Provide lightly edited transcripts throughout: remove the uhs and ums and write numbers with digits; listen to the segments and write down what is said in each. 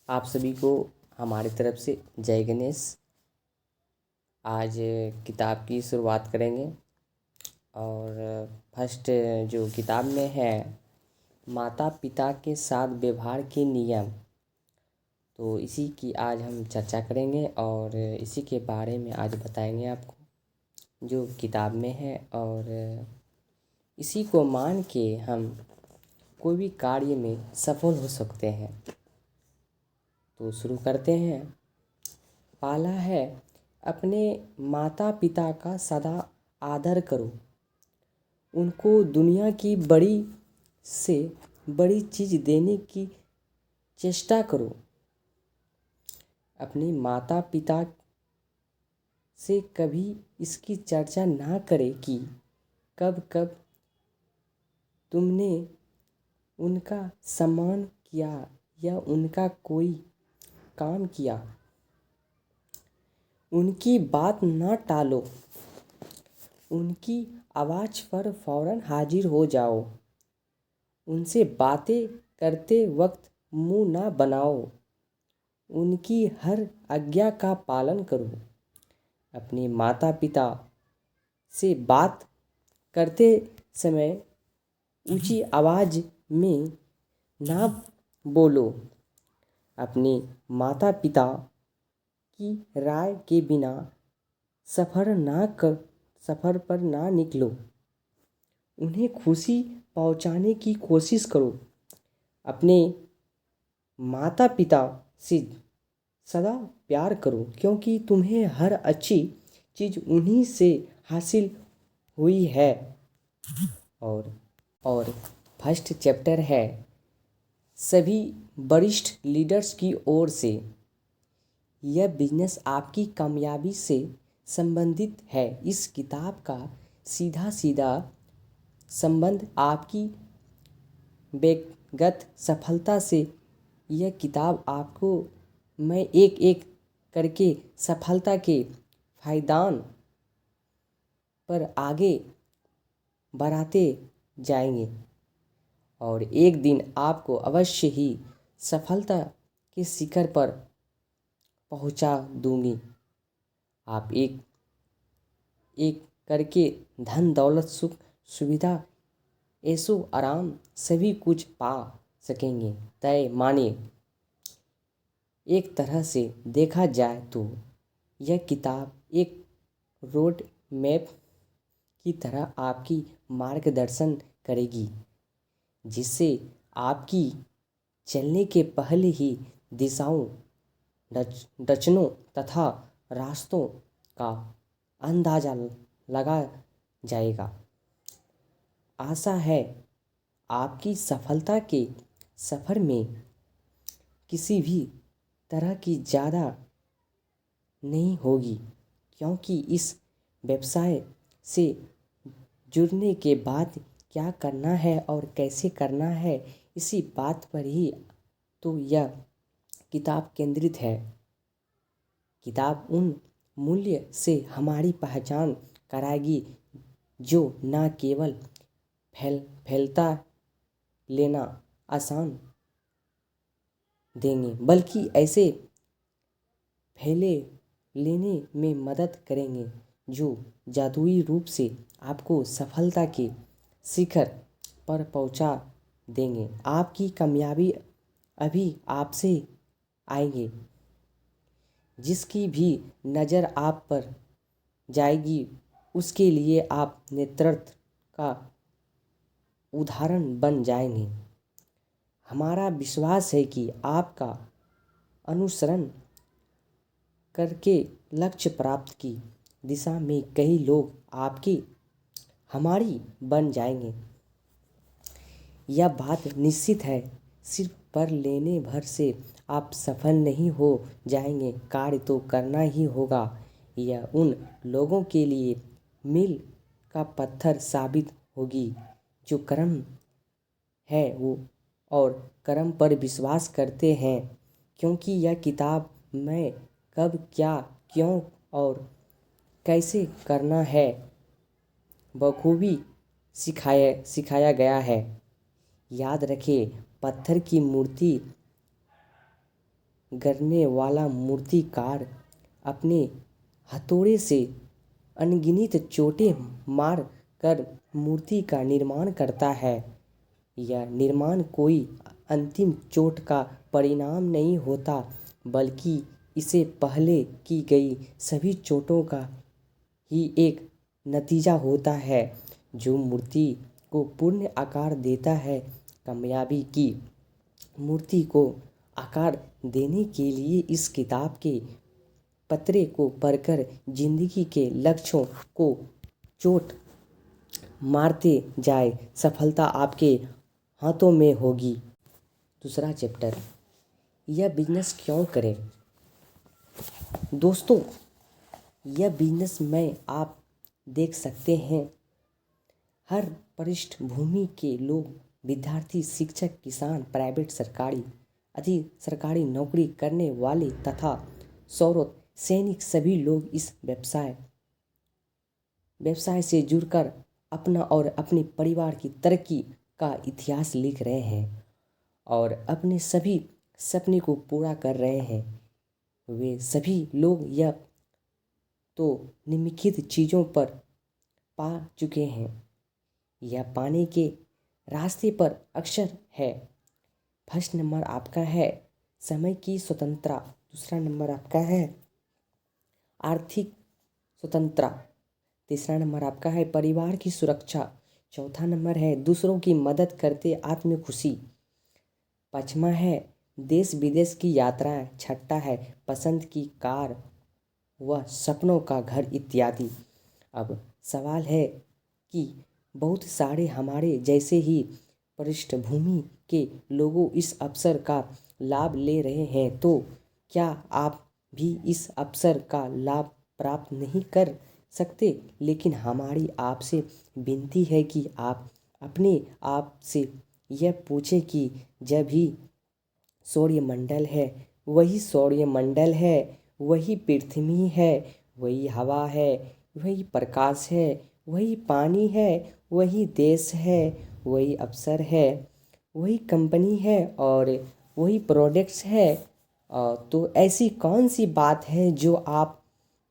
आप सभी को हमारी तरफ से जय गणेश। आज किताब की शुरुआत करेंगे और फर्स्ट जो किताब में है माता पिता के साथ व्यवहार के नियम, तो इसी की आज हम चर्चा करेंगे और इसी के बारे में आज बताएंगे आपको जो किताब में है। और इसी को मान के हम कोई भी कार्य में सफल हो सकते हैं। तो शुरू करते हैं। पाला है, अपने माता पिता का सदा आदर करो, उनको दुनिया की बड़ी से बड़ी चीज़ देने की चेष्टा करो। अपने माता पिता से कभी इसकी चर्चा ना करें कि कब कब तुमने उनका सम्मान किया या उनका कोई काम किया। उनकी बात ना टालो, उनकी आवाज़ पर फ़ौरन हाजिर हो जाओ। उनसे बातें करते वक्त मुंह ना बनाओ। उनकी हर आज्ञा का पालन करो। अपने माता पिता से बात करते समय ऊंची आवाज़ में ना बोलो। अपने माता पिता की राय के बिना सफ़र पर ना निकलो। उन्हें खुशी पहुंचाने की कोशिश करो। अपने माता पिता से सदा प्यार करो, क्योंकि तुम्हें हर अच्छी चीज़ उन्हीं से हासिल हुई है। और फर्स्ट चैप्टर है सभी वरिष्ठ लीडर्स की ओर से। यह बिजनेस आपकी कामयाबी से संबंधित है। इस किताब का सीधा सीधा संबंध आपकी व्यक्तिगत सफलता से। यह किताब आपको मैं एक एक करके सफलता के पायदान पर आगे बढ़ाते जाएंगे और एक दिन आपको अवश्य ही सफलता के शिखर पर पहुंचा दूंगी। आप एक एक करके धन दौलत सुख सुविधा ऐशो आराम सभी कुछ पा सकेंगे। तय माने एक तरह से देखा जाए तो यह किताब एक रोड मैप की तरह आपकी मार्गदर्शन करेगी, जिससे आपकी चलने के पहले ही दिशाओं दक्षिणों तथा रास्तों का अंदाज़ा लगा जाएगा। आशा है आपकी सफलता के सफ़र में किसी भी तरह की ज़्यादा नहीं होगी, क्योंकि इस व्यवसाय से जुड़ने के बाद क्या करना है और कैसे करना है, इसी बात पर ही तो यह किताब केंद्रित है। किताब उन मूल्य से हमारी पहचान कराएगी जो न केवल फैलता लेना आसान देंगे, बल्कि ऐसे फैले लेने में मदद करेंगे जो जादुई रूप से आपको सफलता के शिखर पर पहुंचा देंगे। आपकी कामयाबी अभी आपसे आएंगे। जिसकी भी नज़र आप पर जाएगी उसके लिए आप नेतृत्व का उदाहरण बन जाएंगे। हमारा विश्वास है कि आपका अनुसरण करके लक्ष्य प्राप्त की दिशा में कई लोग आपकी हमारी बन जाएंगे। यह बात निश्चित है, सिर्फ पढ़ लेने भर से आप सफल नहीं हो जाएंगे, कार्य तो करना ही होगा। यह उन लोगों के लिए मील का पत्थर साबित होगी जो कर्म है वो और कर्म पर विश्वास करते हैं, क्योंकि यह किताब में कब क्या क्यों और कैसे करना है बखूबी सिखाया गया है। याद रखें, पत्थर की मूर्ति गढ़ने वाला मूर्तिकार अपने हथौड़े से अनगिनत चोटें मार कर मूर्ति का निर्माण करता है। यह निर्माण कोई अंतिम चोट का परिणाम नहीं होता, बल्कि इससे पहले की गई सभी चोटों का ही एक नतीजा होता है, जो मूर्ति को पूर्ण आकार देता है। कामयाबी की मूर्ति को आकार देने के लिए इस किताब के पत्रे को पढ़कर जिंदगी के लक्ष्यों को चोट मारते जाए, सफलता आपके हाथों में होगी। दूसरा चैप्टर, यह बिजनेस क्यों करें। दोस्तों, यह बिजनेस में आप देख सकते हैं, हर पृष्ठभूमि के लोग, विद्यार्थी, शिक्षक, किसान, प्राइवेट, सरकारी, अधिक सरकारी नौकरी करने वाले तथा शौरत सैनिक, सभी लोग इस व्यवसाय से जुड़कर अपना और अपने परिवार की तरक्की का इतिहास लिख रहे हैं और अपने सभी सपने को पूरा कर रहे हैं। वे सभी लोग यह तो निम्नलिखित चीज़ों पर पा चुके हैं। यह पाने के रास्ते पर अक्सर है। फर्स्ट नंबर आपका है समय की स्वतंत्रता, दूसरा नंबर आपका है आर्थिक स्वतंत्रता, तीसरा नंबर आपका है परिवार की सुरक्षा, चौथा नंबर है दूसरों की मदद करते आत्म खुशी, पाँचवा है देश विदेश की यात्राएं, छठा है पसंद की कार व सपनों का घर इत्यादि। अब सवाल है कि बहुत सारे हमारे जैसे ही पृष्ठभूमि के लोगों इस अवसर का लाभ ले रहे हैं, तो क्या आप भी इस अवसर का लाभ प्राप्त नहीं कर सकते। लेकिन हमारी आपसे विनती है कि आप अपने आप से यह पूछें कि जब भी सौरमंडल है वही सौरमंडल है, वही पृथ्वी है, वही हवा है, वही प्रकाश है, वही पानी है, वही देश है, वही अवसर है, वही कंपनी है और वही प्रोडक्ट्स है। तो ऐसी कौन सी बात है जो आप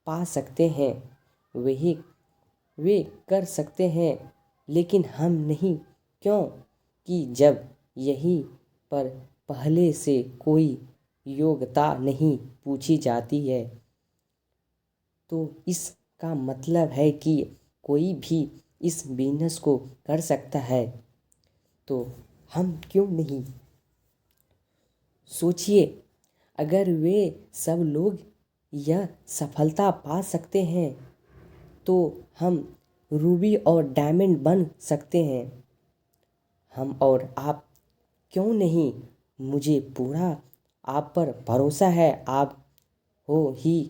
पा सकते हैं, वही वे कर सकते हैं, लेकिन हम नहीं, क्यों कि जब यहीं पर पहले से कोई योग्यता नहीं पूछी जाती है, तो इसका मतलब है कि कोई भी इस बिजनेस को कर सकता है। तो हम क्यों नहीं। सोचिए, अगर वे सब लोग यह सफलता पा सकते हैं, तो हम रूबी और डायमंड बन सकते हैं। हम और आप क्यों नहीं। मुझे पूरा आप पर भरोसा है, आप हो ही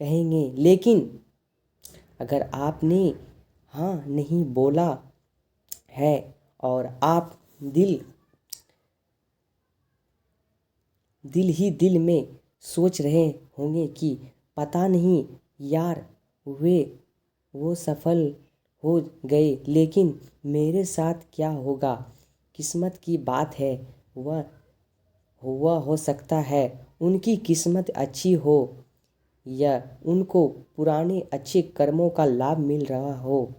कहेंगे। लेकिन अगर आपने हाँ नहीं बोला है और आप दिल में सोच रहे होंगे कि पता नहीं यार, वो सफल हो गए, लेकिन मेरे साथ क्या होगा। किस्मत की बात है, वह हो सकता है उनकी किस्मत अच्छी हो या उनको पुराने अच्छे कर्मों का लाभ मिल रहा हो।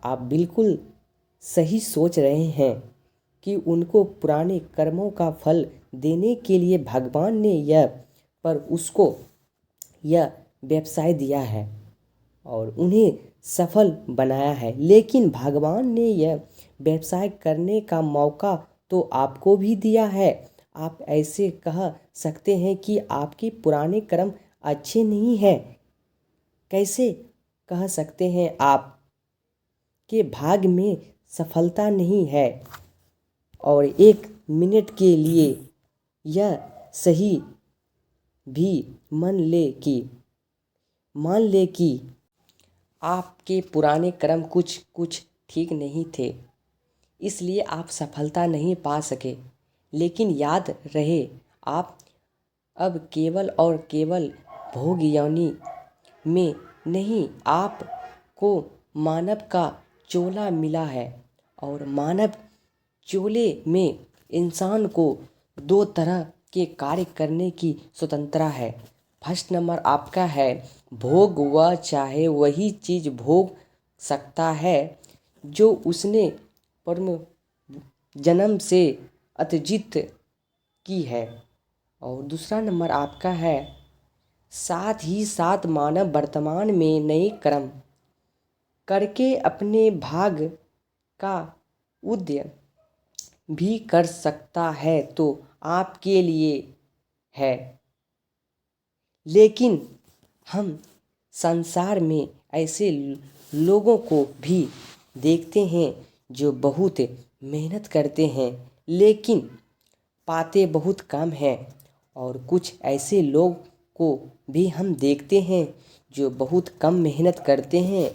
आप बिल्कुल सही सोच रहे हैं कि उनको पुराने कर्मों का फल देने के लिए भगवान ने उसको यह व्यवसाय दिया है और उन्हें सफल बनाया है। लेकिन भगवान ने यह व्यवसाय करने का मौका तो आपको भी दिया है। आप ऐसे कह सकते हैं कि आपके पुराने कर्म अच्छे नहीं हैं। कैसे कह सकते हैं आप के भाग्य में सफलता नहीं है। और एक मिनट के लिए यह सही भी मान ले कि आपके पुराने कर्म कुछ ठीक नहीं थे, इसलिए आप सफलता नहीं पा सके। लेकिन याद रहे, आप अब केवल और केवल भोग योनि में नहीं, आपको मानव का चोला मिला है और मानव चोले में इंसान को दो तरह के कार्य करने की स्वतंत्रता है। फर्स्ट नंबर आपका है भोग, वह चाहे वही चीज़ भोग सकता है जो उसने परम जन्म से अर्जित की है। और दूसरा नंबर आपका है साथ ही साथ मानव वर्तमान में नए कर्म करके अपने भाग का उदय भी कर सकता है तो आपके लिए है। लेकिन हम संसार में ऐसे लोगों को भी देखते हैं जो बहुत मेहनत करते हैं लेकिन पाते बहुत कम हैं, और कुछ ऐसे लोग को भी हम देखते हैं जो बहुत कम मेहनत करते हैं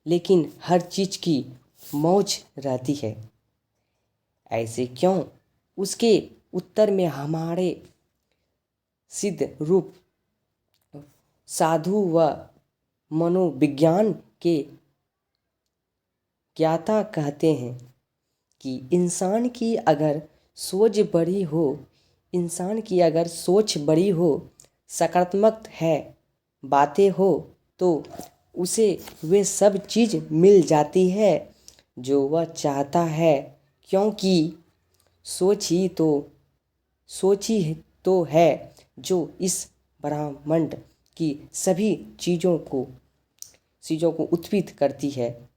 लेकिन हर चीज़ की मौज रहती है। ऐसे क्यों? उसके उत्तर में हमारे सिद्ध रूप साधु व मनोविज्ञान के ज्ञाता कहते हैं कि इंसान की अगर सोच बड़ी हो, सकारात्मक है बातें हो तो उसे वे सब चीज़ मिल जाती है जो वह चाहता है, क्योंकि सोच ही तो है जो इस ब्रह्मांड की सभी चीज़ों को उत्पन्न करती है।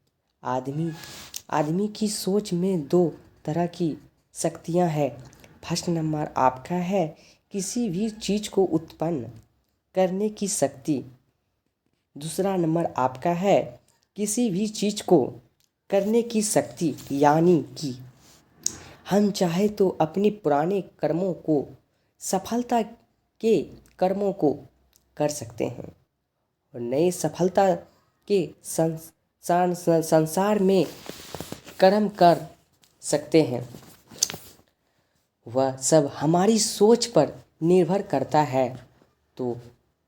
आदमी की सोच में दो तरह की शक्तियाँ हैं। फर्स्ट नंबर आपका है किसी भी चीज़ को उत्पन्न करने की शक्ति। दूसरा नंबर आपका है किसी भी चीज़ को करने की शक्ति, यानी कि हम चाहे तो अपने पुराने कर्मों को सफलता के कर्मों को कर सकते हैं और नए सफलता के संसार में कर्म कर सकते हैं। वह सब हमारी सोच पर निर्भर करता है। तो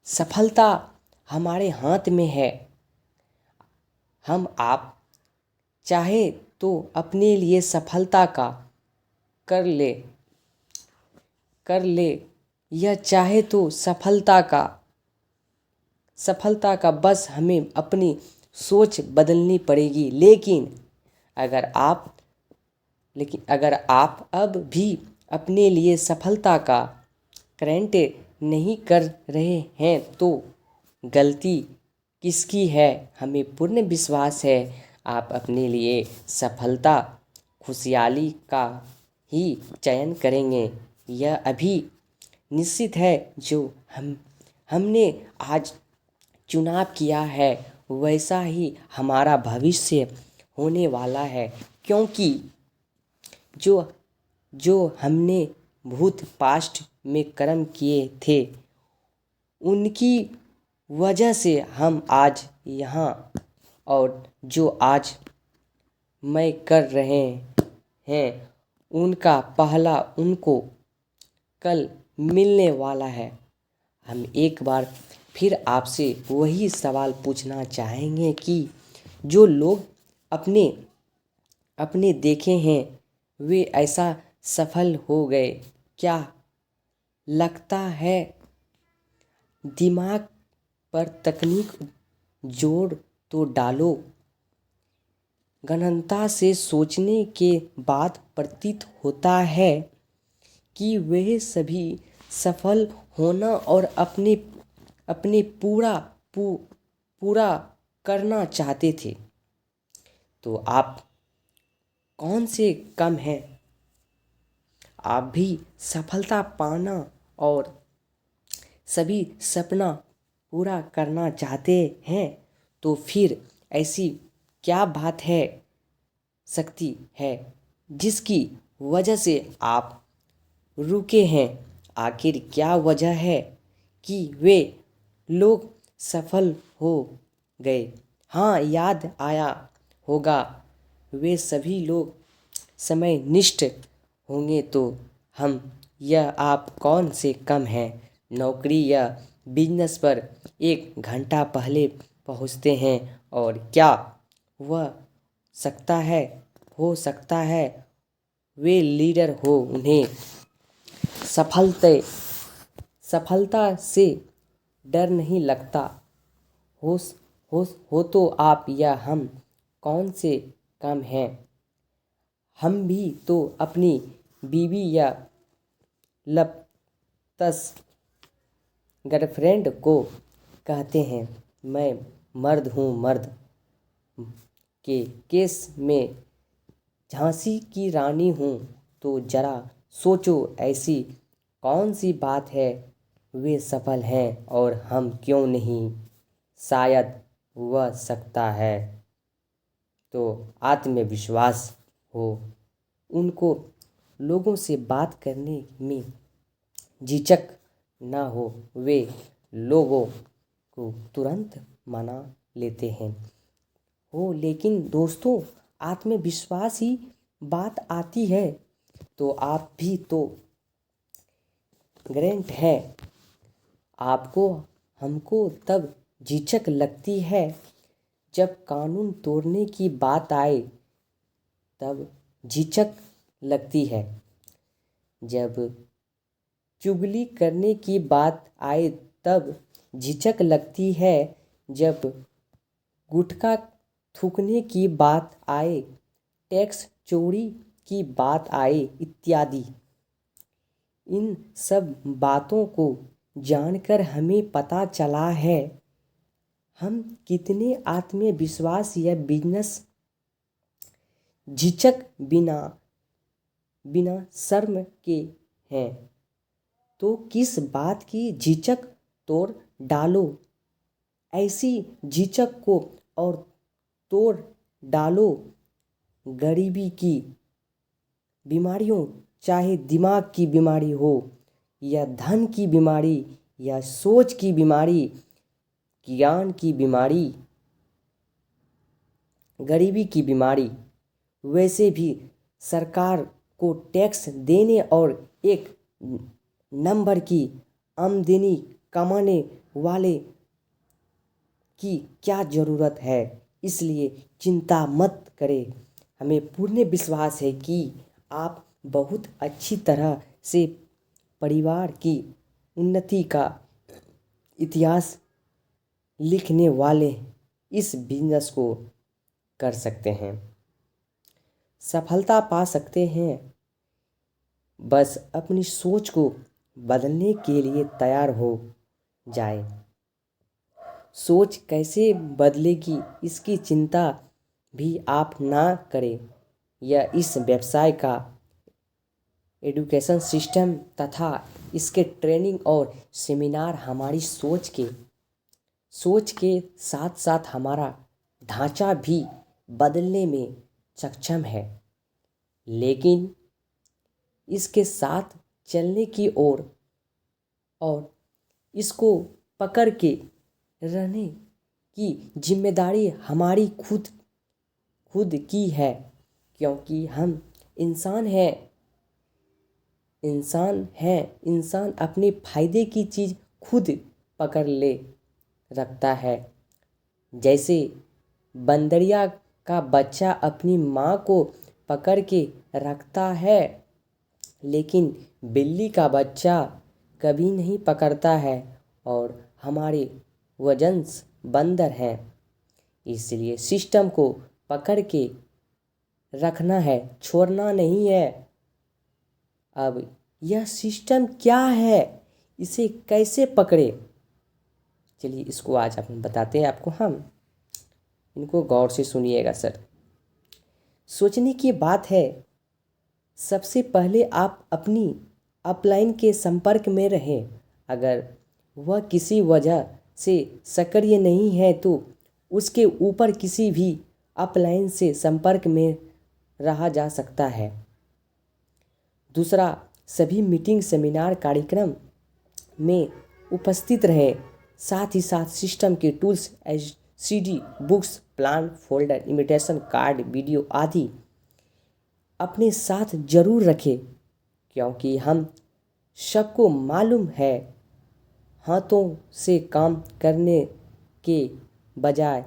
सफलता हमारे हाथ में है। आप चाहे तो अपने लिए सफलता का कर ले या चाहे तो सफलता बस हमें अपनी सोच बदलनी पड़ेगी। लेकिन अगर आप अब भी अपने लिए सफलता का गारंटी नहीं कर रहे हैं तो गलती किसकी है? हमें पूर्ण विश्वास है आप अपने लिए सफलता खुशहाली का ही चयन करेंगे। यह अभी निश्चित है जो हमने आज चुनाव किया है वैसा ही हमारा भविष्य होने वाला है, क्योंकि जो हमने भूत पास्ट में कर्म किए थे उनकी वजह से हम आज यहाँ, और जो आज मैं कर रहे हैं उनका पहला उनको कल मिलने वाला है। हम एक बार फिर आपसे वही सवाल पूछना चाहेंगे कि जो लोग अपने देखे हैं वे ऐसा सफल हो गए, क्या लगता है दिमाग पर तकनीक जोड़ तो डालो, गहनता से सोचने के बाद प्रतीत होता है कि वे सभी सफल होना और अपने पूरा करना चाहते थे। तो आप कौन से कम हैं? आप भी सफलता पाना और सभी सपना पूरा करना चाहते हैं, तो फिर ऐसी क्या बात है सकती है जिसकी वजह से आप रुके हैं? आखिर क्या वजह है कि वे लोग सफल हो गए? हाँ, याद आया होगा, वे सभी लोग समय निष्ठ होंगे। तो हम आप कौन से कम हैं? नौकरी या बिजनेस पर 1 घंटा पहले पहुंचते हैं, और क्या वह हो सकता है वे लीडर हो? उन्हें सफलता से डर नहीं लगता। हो तो आप या हम कौन से कम हैं। हम भी तो अपनी बीवी या लपतस गर्लफ्रेंड को कहते हैं मैं मर्द हूँ। मर्द के केस में झांसी की रानी हूँ। तो जरा सोचो ऐसी कौन सी बात है, वे सफल हैं और हम क्यों नहीं। शायद वह सकता है तो आत्मविश्वास हो उनको, लोगों से बात करने में झिझक ना हो, वे लोगों को तुरंत मना लेते हैं हो। लेकिन दोस्तों, आत्मविश्वास ही बात आती है तो आप भी तो ग्रेट है। आपको हमको तब झिझक लगती है जब कानून तोड़ने की बात आए, तब झिझक लगती है। जब चुगली करने की बात आए तब झिझक लगती है। जब गुटखा थूकने की बात आए, टैक्स चोरी की बात आए इत्यादि। इन सब बातों को जानकर हमें पता चला है हम कितने आत्मविश्वास या बिजनेस झिझक बिना शर्म के हैं। तो किस बात की झिझक तोड़ डालो, ऐसी झिझक को और तोड़ डालो। गरीबी की बीमारियों, चाहे दिमाग की बीमारी हो या धन की बीमारी या सोच की बीमारी, ज्ञान की बीमारी, गरीबी की बीमारी, वैसे भी सरकार को टैक्स देने और एक नंबर की आमदनी कमाने वाले की क्या ज़रूरत है। इसलिए चिंता मत करें। हमें पूर्ण विश्वास है कि आप बहुत अच्छी तरह से परिवार की उन्नति का इतिहास लिखने वाले इस बिजनेस को कर सकते हैं, सफलता पा सकते हैं। बस अपनी सोच को बदलने के लिए तैयार हो जाए। सोच कैसे बदलेगी इसकी चिंता भी आप ना करें। यह इस व्यवसाय का एजुकेशन सिस्टम तथा इसके ट्रेनिंग और सेमिनार हमारी सोच के साथ साथ हमारा ढांचा भी बदलने में सक्षम है। लेकिन इसके साथ चलने की और इसको पकड़ के रहने की जिम्मेदारी हमारी खुद की है, क्योंकि हम इंसान अपने फायदे की चीज़ खुद पकड़ ले रखता है। जैसे बंदरिया का बच्चा अपनी माँ को पकड़ के रखता है, लेकिन बिल्ली का बच्चा कभी नहीं पकड़ता है। और हमारे वजन्स बंदर हैं, इसलिए सिस्टम को पकड़ के रखना है, छोड़ना नहीं है। अब यह सिस्टम क्या है, इसे कैसे पकड़े, चलिए इसको आज हम बताते हैं आपको। हम इनको गौर से सुनिएगा सर। सोचने की बात है, सबसे पहले आप अपनी अपलाइन के संपर्क में रहें। अगर वह किसी वजह से सक्रिय नहीं है तो उसके ऊपर किसी भी अपलाइन से संपर्क में रहा जा सकता है। दूसरा, सभी मीटिंग, सेमिनार, कार्यक्रम में उपस्थित रहें। साथ ही साथ सिस्टम के tools CD, books, plan, folder, invitation card, video आदि अपने साथ जरूर रखें, क्योंकि हम सबको मालूम है हाथों से काम करने के बजाय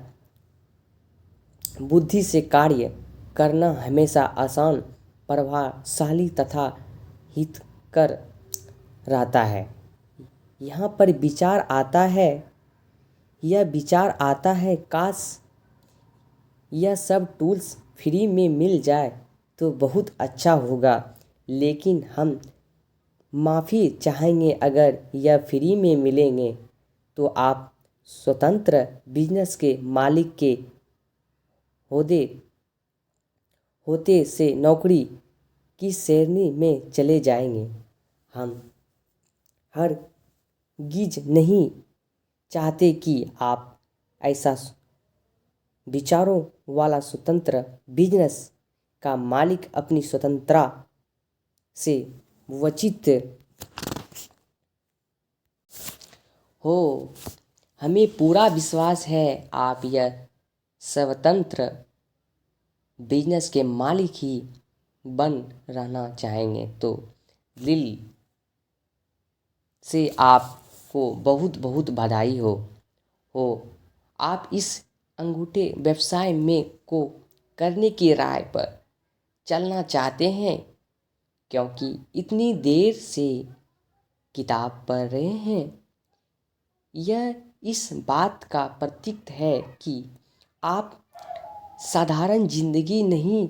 बुद्धि से कार्य करना हमेशा आसान, प्रभावशाली तथा हितकर रहता है। यहाँ पर विचार आता है, यह विचार आता है, काश यह सब टूल्स फ्री में मिल जाए तो बहुत अच्छा होगा। लेकिन हम माफ़ी चाहेंगे अगर यह फ्री में मिलेंगे तो आप स्वतंत्र बिजनेस के मालिक के होदे होते से नौकरी की श्रेणी में चले जाएंगे। हम हरगिज़ नहीं चाहते कि आप ऐसा विचारों वाला स्वतंत्र बिजनेस का मालिक अपनी स्वतंत्रता से वंचित हो। हमें पूरा विश्वास है आप यह स्वतंत्र बिजनेस के मालिक ही बन रहना चाहेंगे तो दिल से आपको बहुत बहुत बधाई हो। आप इस अंगूठे व्यवसाय में को करने की राय पर चलना चाहते हैं क्योंकि इतनी देर से किताब पढ़ रहे हैं। यह इस बात का प्रतीक है कि आप साधारण जिंदगी नहीं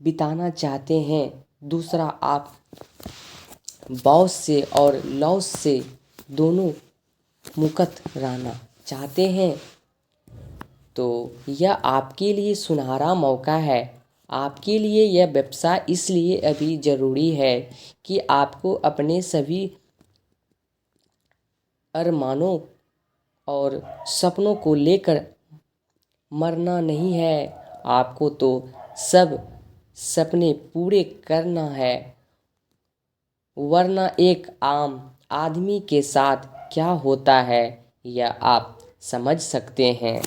बिताना चाहते हैं। दूसरा, आप बॉस से और लॉस से दोनों मुक्त रहना चाहते हैं तो यह आपके लिए सुनहरा मौका है। आपके लिए यह व्यवसाय इसलिए अभी ज़रूरी है कि आपको अपने सभी अरमानों और सपनों को लेकर मरना नहीं है। आपको तो सब सपने पूरे करना है, वरना एक आम आदमी के साथ क्या होता है यह आप समझ सकते हैं।